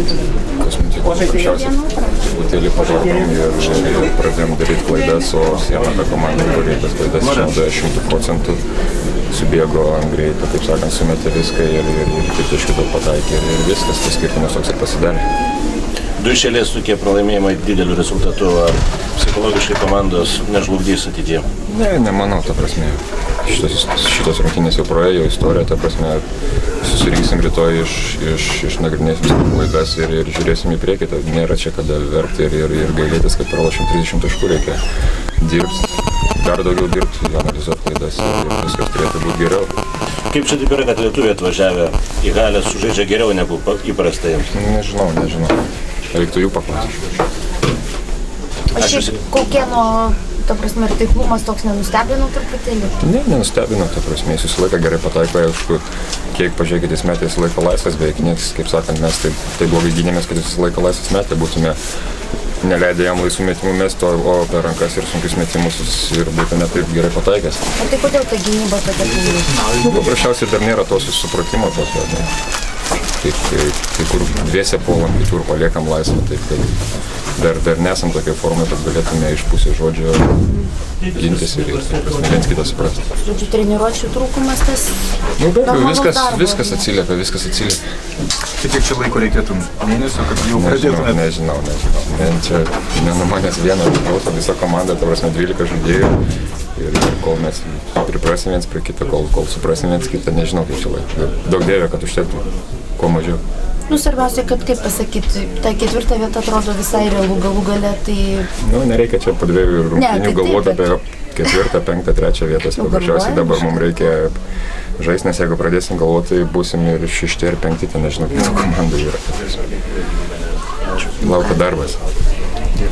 kas nutiko paprasčiausiai. Truputėlį pavargom ir pradėjom daryti klaidas, o siena apie komandą darė tas klaidas išnaudoja 100%. Subėgo ant greito, taip sakant, sumetė viską ir taip taškių daug pataikė ir viskas, tas skirtumas toks ir pasidarė. 2 iš eilės tokie pralaimėjimai dideliu rezultatu, ar psichologiškai komandos nežlugdys ateityje? Ne, nemanau, ta prasme. Šitos rungtynės jau praėjo istoriją, ta prasme, susirinksim rytoj išnagrinėsim savo klaidas ir žiūrėsim į priekį. Tai nėra čia kada verkti ir gailėtis, kad pralošim 30 taškų, reikia dirbti. Dar daugiau dirbti, analizuoti klaidas ir viskas turėtų būti geriau. Kaip čia taip yra, kad lietuviai atvažiavę į halę sužaidžia geriau negu įprastai jiems? Nežinau. Reiktų jų paklausyti. O šiaip Kaukėno, ta prasme, ir taiklumas toks nenustebino truputėlį? Ne, nenustebino, ta prasme, jis visą laiką gerai pataiko, aišku, kiek pažiūrėkit, jis metė visą laiką laisvas, beveik nieks, kaip sakant, mes taip blogai gynėmės, kad jis visą laiką laisvas metė, būtume neleidę jam laisvų metimų mesti, o per rankas ir sunkius metimus ir būtume taip gerai pataikęs. O tai kodėl ta gynyba tokia pinigų? Paprasčiausiai dar nėra to supratimo tokio, kai kur dviese puolam, kitur paliekam laisvą, taip kad dar nesam tokia forma, kad galėtume iš pusės žodžio gintis ir viens kitą suprasti. Žodžiu, treniruočių trūkumas tas... Viskas atsiliepia. Tai kiek čia laiko reikėtų? Mėnesio, kad jau pradėtume? Nežinau. Čia ne nuo manęs vieno priklauso visa komanda, ta prasme 12 žaidėjų. Ir kol mes priprasim viens prie kito, kol suprasim viens kitą, nežinau kaip čia laiko. Daug dėvė, kad užtektų kuo mažiau. Svarbiausia, kad, kaip pasakyti, ta 4. vieta atrodo visai realu galų gale, tai... Nereikia čia po 2 rungtynių galvoti apie 4., 5., 3 vietas. Paprasčiausiai dabar mums reikia žaisti, nes jeigu pradėsim galvoti, tai būsim ir 6. ir 5., ten nežinau, kitų komandų yra. Laukia darbas.